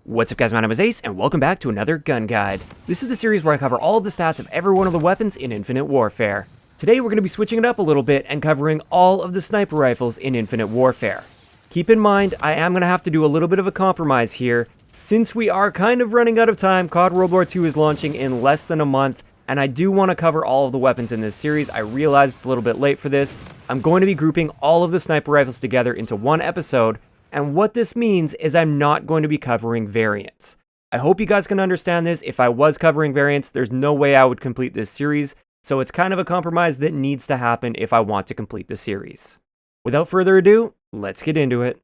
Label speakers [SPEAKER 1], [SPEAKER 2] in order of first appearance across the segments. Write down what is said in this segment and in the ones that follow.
[SPEAKER 1] What's up guys, my name is Ace, and welcome back to another gun guide. This is the series where I cover all of the stats of every one of the weapons in Infinite Warfare. Today we're going to be switching it up a little bit and covering all of the sniper rifles in Infinite Warfare. Keep in mind, I am going to have to do a little bit of a compromise here. Since we are kind of running out of time, COD World War II is launching in less than a month, and I do want to cover all of the weapons in this series. I realize it's a little bit late for this. I'm going to be grouping all of the sniper rifles together into one episode, and what this means is I'm not going to be covering variants. I hope you guys can understand this. If I was covering variants, there's no way I would complete this series, so it's kind of a compromise that needs to happen if I want to complete the series. Without further ado, let's get into it.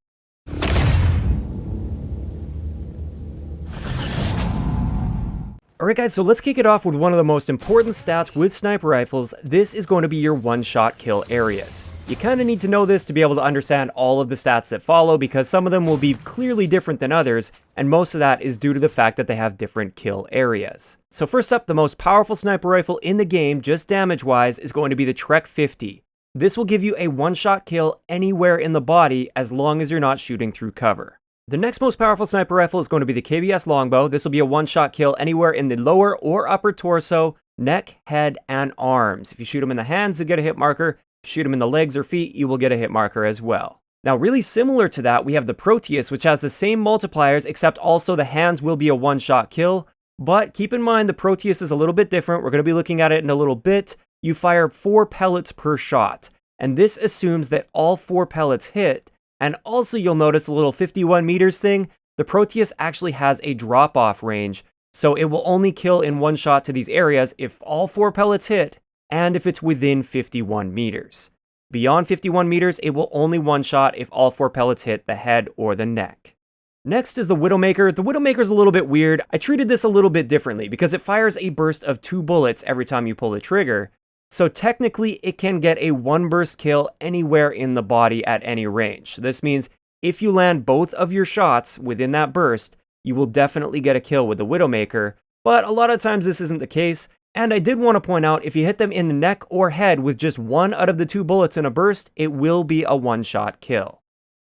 [SPEAKER 1] Alright guys, so let's kick it off with one of the most important stats with sniper rifles. This is going to be your one-shot kill areas. You kind of need to know this to be able to understand all of the stats that follow, because some of them will be clearly different than others, and most of that is due to the fact that they have different kill areas. So first up, the most powerful sniper rifle in the game, just damage-wise, is going to be the Trek 50. This will give you a one-shot kill anywhere in the body as long as you're not shooting through cover. The next most powerful sniper rifle is going to be the KBS longbow. This will be a one-shot kill anywhere in the lower or upper torso, neck, head, and arms. If you shoot him in the hands, you'll get a hit marker. If you shoot him in the legs or feet, you will get a hit marker as well. Now, really similar to that, we have the Proteus, which has the same multipliers, except also the hands will be a one-shot kill. But keep in mind, the Proteus is a little bit different. We're going to be looking at it in a little bit. You fire 4 pellets per shot, and this assumes that all 4 pellets hit. And also you'll notice a little 51 meters thing. The Proteus actually has a drop-off range, so it will only kill in one shot to these areas if all 4 pellets hit, and if it's within 51 meters. Beyond 51 meters, it will only one-shot if all 4 pellets hit the head or the neck. Next is the Widowmaker. The Widowmaker is a little bit weird. I treated this a little bit differently because it fires a burst of 2 bullets every time you pull the trigger. So technically, it can get a 1-burst kill anywhere in the body at any range. This means if you land both of your shots within that burst, you will definitely get a kill with the Widowmaker, but a lot of times this isn't the case. And I did want to point out, if you hit them in the neck or head with just 1 out of the 2 bullets in a burst, it will be a one-shot kill.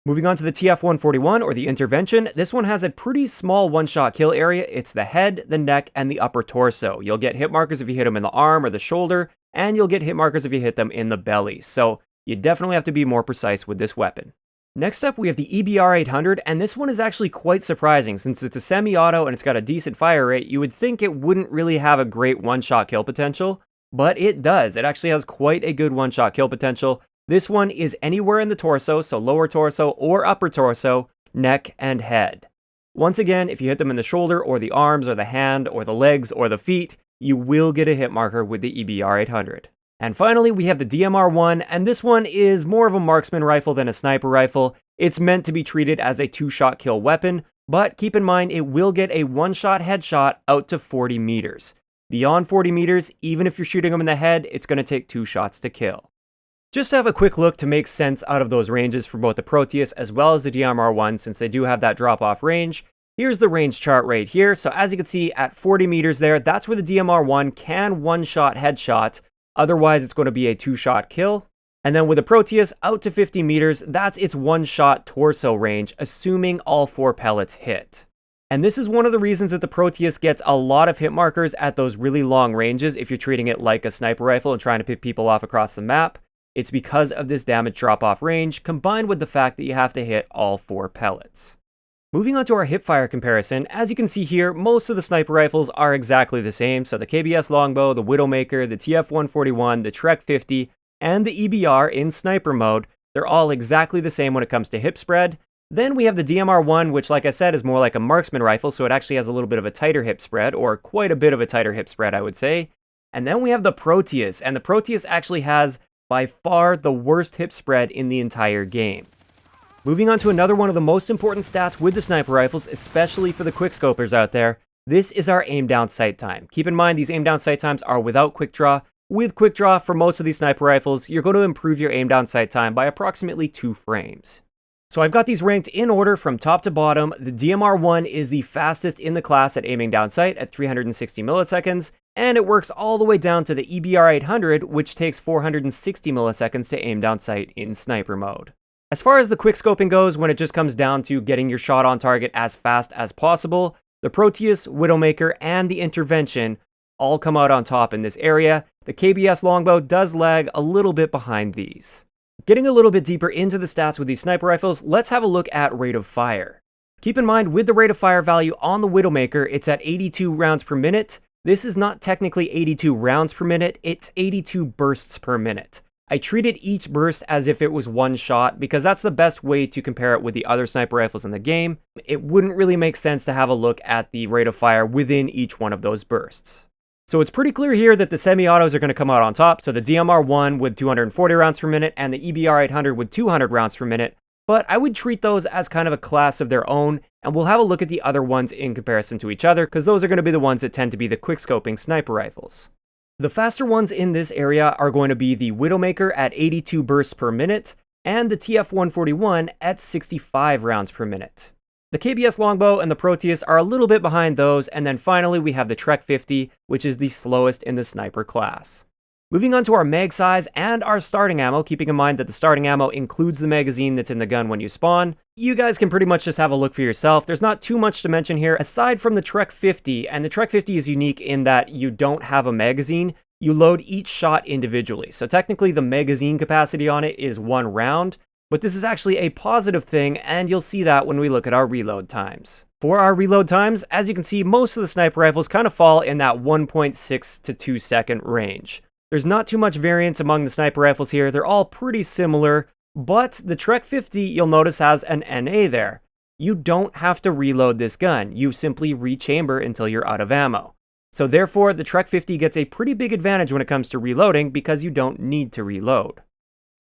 [SPEAKER 1] Moving on to the TF-141, or the Intervention, this one has a pretty small one-shot kill area. It's the head, the neck, and the upper torso. You'll get hit markers if you hit them in the arm or the shoulder, and you'll get hit markers if you hit them in the belly. So you definitely have to be more precise with this weapon. Next up, we have the EBR-800, and this one is actually quite surprising. Since it's a semi-auto and it's got a decent fire rate, you would think it wouldn't really have a great one-shot kill potential, but it does. It actually has quite a good one-shot kill potential. This one is anywhere in the torso, so lower torso or upper torso, neck, and head. Once again, if you hit them in the shoulder or the arms or the hand or the legs or the feet, you will get a hit marker with the EBR-800. And finally, we have the DMR-1, and this one is more of a marksman rifle than a sniper rifle. It's meant to be treated as a 2-shot kill weapon, but keep in mind it will get a 1-shot headshot out to 40 meters. Beyond 40 meters, even if you're shooting them in the head, it's going to take 2 shots to kill. Just to have a quick look to make sense out of those ranges for both the Proteus as well as the DMR-1, since they do have that drop-off range. Here's the range chart right here. So as you can see, at 40 meters there, that's where the DMR-1 can 1-shot headshot. Otherwise, it's going to be a 2-shot kill. And then with the Proteus, out to 50 meters, that's its 1-shot torso range, assuming all 4 pellets hit. And this is one of the reasons that the Proteus gets a lot of hit markers at those really long ranges if you're treating it like a sniper rifle and trying to pick people off across the map. It's because of this damage drop-off range, combined with the fact that you have to hit all 4 pellets. Moving on to our hipfire comparison, as you can see here, most of the sniper rifles are exactly the same. So the KBS longbow, the Widowmaker, the TF-141, the Trek 50, and the EBR in sniper mode, they're all exactly the same when it comes to hip spread. Then we have the DMR-1, which like I said is more like a marksman rifle, so it actually has a little bit of a tighter hip spread, or quite a bit of a tighter hip spread, I would say. And then we have the Proteus, and the Proteus actually has by far the worst hip spread in the entire game. Moving on to another one of the most important stats with the sniper rifles, especially for the quickscopers out there, this is our aim down sight time. Keep in mind, these aim down sight times are without quick draw. With quick draw, for most of these sniper rifles, you're going to improve your aim down sight time by approximately 2 frames. So I've got these ranked in order from top to bottom. The DMR-1 is the fastest in the class at aiming down sight at 360 milliseconds, and it works all the way down to the EBR-800, which takes 460 milliseconds to aim down sight in sniper mode. As far as the quickscoping goes, when it just comes down to getting your shot on target as fast as possible, the Proteus, Widowmaker, and the Intervention all come out on top in this area. The KBS Longbow does lag a little bit behind these. Getting a little bit deeper into the stats with these sniper rifles, let's have a look at rate of fire. Keep in mind, with the rate of fire value on the Widowmaker, it's at 82 rounds per minute. This is not technically 82 rounds per minute, it's 82 bursts per minute. I treated each burst as if it was one shot because that's the best way to compare it with the other sniper rifles in the game. It wouldn't really make sense to have a look at the rate of fire within each one of those bursts. So it's pretty clear here that the semi-autos are going to come out on top, so the DMR-1 with 240 rounds per minute and the EBR-800 with 200 rounds per minute, but I would treat those as kind of a class of their own, and we'll have a look at the other ones in comparison to each other, because those are going to be the ones that tend to be the quickscoping sniper rifles. The faster ones in this area are going to be the Widowmaker at 82 bursts per minute, and the TF-141 at 65 rounds per minute. The KBS Longbow and the Proteus are a little bit behind those, and then finally we have the Trek 50, which is the slowest in the sniper class. Moving on to our mag size and our starting ammo, keeping in mind that the starting ammo includes the magazine that's in the gun when you spawn. You guys can pretty much just have a look for yourself. There's not too much to mention here aside from the Trek 50, and the Trek 50 is unique in that you don't have a magazine. You load each shot individually, so technically the magazine capacity on it is 1 round, but this is actually a positive thing, and you'll see that when we look at our reload times. For our reload times, as you can see, most of the sniper rifles kind of fall in that 1.6 to 2 second range. There's not too much variance among the sniper rifles here, they're all pretty similar, but the Trek 50 you'll notice has an NA there. You don't have to reload this gun, you simply rechamber until you're out of ammo. So therefore, the Trek 50 gets a pretty big advantage when it comes to reloading because you don't need to reload.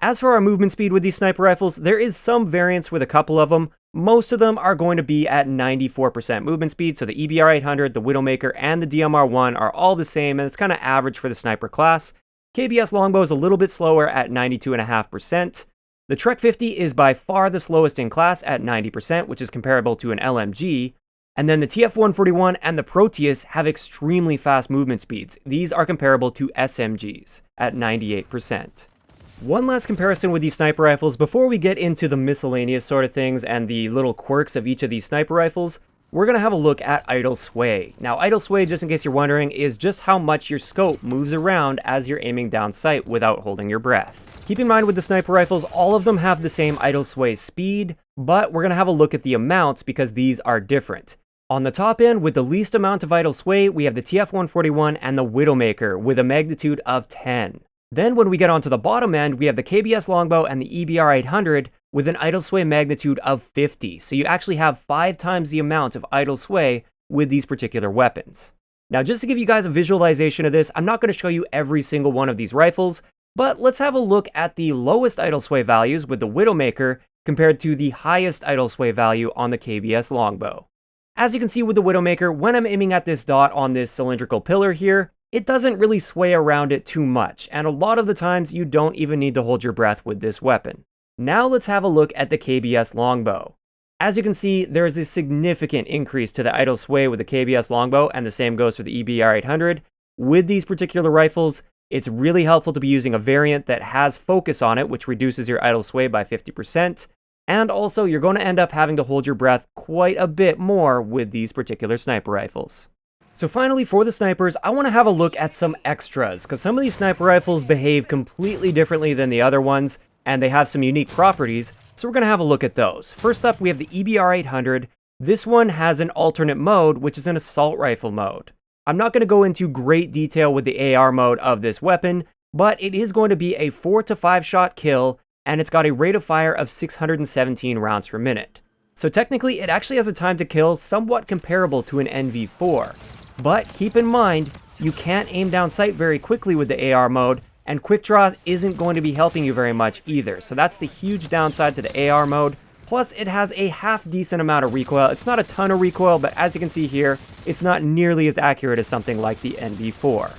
[SPEAKER 1] As for our movement speed with these sniper rifles, there is some variance with a couple of them. Most of them are going to be at 94% movement speed, so the EBR-800, the Widowmaker, and the DMR-1 are all the same, and it's kind of average for the sniper class. KBS Longbow is a little bit slower at 92.5%. The Trek 50 is by far the slowest in class at 90%, which is comparable to an LMG. And then the TF-141 and the Proteus have extremely fast movement speeds. These are comparable to SMGs at 98%. One last comparison with these sniper rifles before we get into the miscellaneous sort of things and the little quirks of each of these sniper rifles, we're going to have a look at idle sway. Now, idle sway, just in case you're wondering, is just how much your scope moves around as you're aiming down sight without holding your breath. Keep in mind with the sniper rifles, all of them have the same idle sway speed, but we're going to have a look at the amounts because these are different. On the top end, with the least amount of idle sway, we have the TF-141 and the Widowmaker with a magnitude of 10. Then when we get onto the bottom end, we have the KBS Longbow and the EBR-800 with an idle sway magnitude of 50. So you actually have 5 times the amount of idle sway with these particular weapons. Now, just to give you guys a visualization of this, I'm not going to show you every single one of these rifles, but let's have a look at the lowest idle sway values with the Widowmaker compared to the highest idle sway value on the KBS Longbow. As you can see with the Widowmaker, when I'm aiming at this dot on this cylindrical pillar here, it doesn't really sway around it too much, and a lot of the times you don't even need to hold your breath with this weapon. Now let's have a look at the KBS Longbow. As you can see, there is a significant increase to the idle sway with the KBS Longbow, and the same goes for the EBR-800. With these particular rifles, it's really helpful to be using a variant that has focus on it, which reduces your idle sway by 50%, and also you're going to end up having to hold your breath quite a bit more with these particular sniper rifles. So finally, for the snipers, I want to have a look at some extras, because some of these sniper rifles behave completely differently than the other ones, and they have some unique properties, so we're going to have a look at those. First up, we have the EBR-800. This one has an alternate mode, which is an assault rifle mode. I'm not going to go into great detail with the AR mode of this weapon, but it is going to be a 4 to 5 shot kill, and it's got a rate of fire of 617 rounds per minute. So technically, it actually has a time to kill somewhat comparable to an NV4. But keep in mind, you can't aim down sight very quickly with the AR mode, and quick draw isn't going to be helping you very much either. So that's the huge downside to the AR mode. Plus, it has a half decent amount of recoil. It's not a ton of recoil, but as you can see here, it's not nearly as accurate as something like the NV4.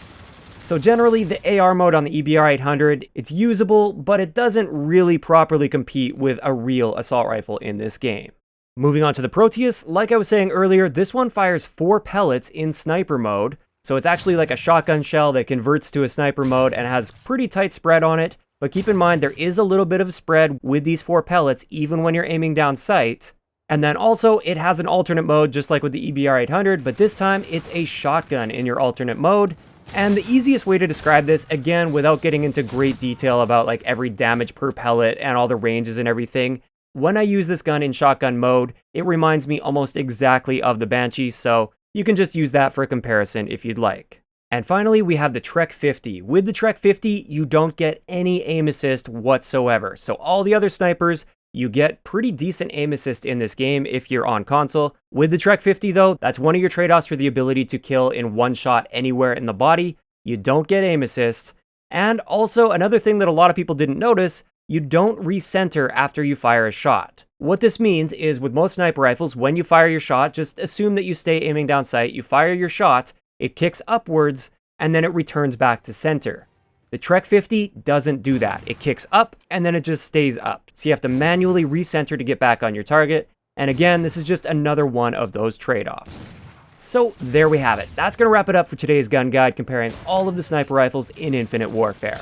[SPEAKER 1] So generally, the AR mode on the EBR-800, it's usable, but it doesn't really properly compete with a real assault rifle in this game. Moving on to the Proteus, like I was saying earlier, this one fires 4 pellets in sniper mode, so it's actually like a shotgun shell that converts to a sniper mode and has pretty tight spread on it. but keep in mind there is a little bit of spread with these 4 pellets even when you're aiming down sight. And then also it has an alternate mode just like with the EBR-800, but this time it's a shotgun in your alternate mode. And the easiest way to describe this, again, without getting into great detail about like every damage per pellet and all the ranges and everything, when I use this gun in shotgun mode, it reminds me almost exactly of the Banshee, so you can just use that for a comparison if you'd like. And finally, we have the Trek 50. With the Trek 50, you don't get any aim assist whatsoever. So all the other snipers, you get pretty decent aim assist in this game if you're on console. With the Trek 50 though, that's one of your trade-offs for the ability to kill in one shot anywhere in the body. You don't get aim assist. And also, another thing that a lot of people didn't notice, you don't recenter after you fire a shot. What this means is with most sniper rifles, when you fire your shot, just assume that you stay aiming down sight, you fire your shot, it kicks upwards, and then it returns back to center. The Trek 50 doesn't do that. It kicks up, and then it just stays up. So you have to manually recenter to get back on your target. And again, this is just another one of those trade-offs. So there we have it. That's going to wrap it up for today's gun guide comparing all of the sniper rifles in Infinite Warfare.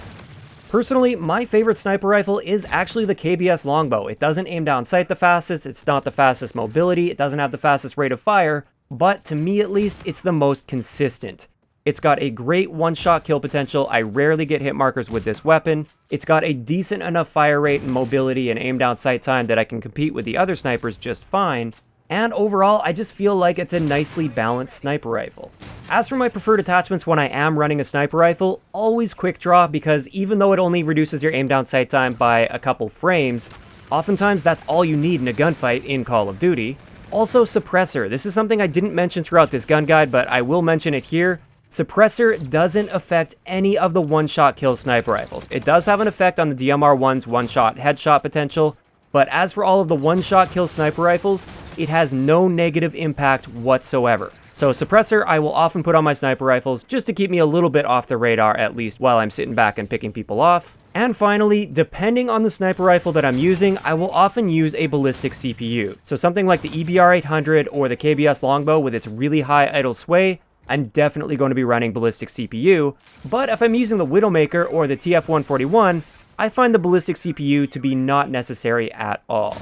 [SPEAKER 1] Personally, my favorite sniper rifle is actually the KBS longbow. It doesn't aim down sight the fastest, it's not the fastest mobility, it doesn't have the fastest rate of fire, but to me at least, it's the most consistent. It's got a great one-shot kill potential. I rarely get hit markers with this weapon. It's got a decent enough fire rate and mobility and aim down sight time that I can compete with the other snipers just fine. And overall, I just feel like it's a nicely balanced sniper rifle. As for my preferred attachments when I am running a sniper rifle, always quick draw, because even though it only reduces your aim down sight time by a couple frames, oftentimes that's all you need in a gunfight in Call of Duty. Also, suppressor. This is something I didn't mention throughout this gun guide, but I will mention it here. Suppressor doesn't affect any of the one-shot kill sniper rifles. It does have an effect on the DMR-1's one-shot headshot potential, but as for all of the one-shot kill sniper rifles, it has no negative impact whatsoever. So suppressor I will often put on my sniper rifles just to keep me a little bit off the radar, at least while I'm sitting back and picking people off. And finally, depending on the sniper rifle that I'm using, I will often use a ballistic CPU. So something like the EBR-800 or the KBS longbow with its really high idle sway, I'm definitely going to be running ballistic CPU. But if I'm using the Widowmaker or the TF-141, I find the ballistic CPU to be not necessary at all.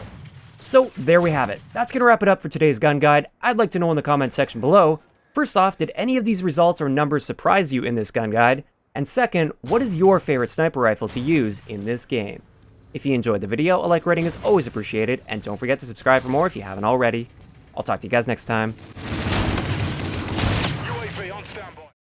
[SPEAKER 1] So there we have it. That's going to wrap it up for today's gun guide. I'd like to know in the comments section below, first off, did any of these results or numbers surprise you in this gun guide? And second, what is your favorite sniper rifle to use in this game? If you enjoyed the video, a like rating is always appreciated, and don't forget to subscribe for more if you haven't already. I'll talk to you guys next time.
[SPEAKER 2] UAV on standby.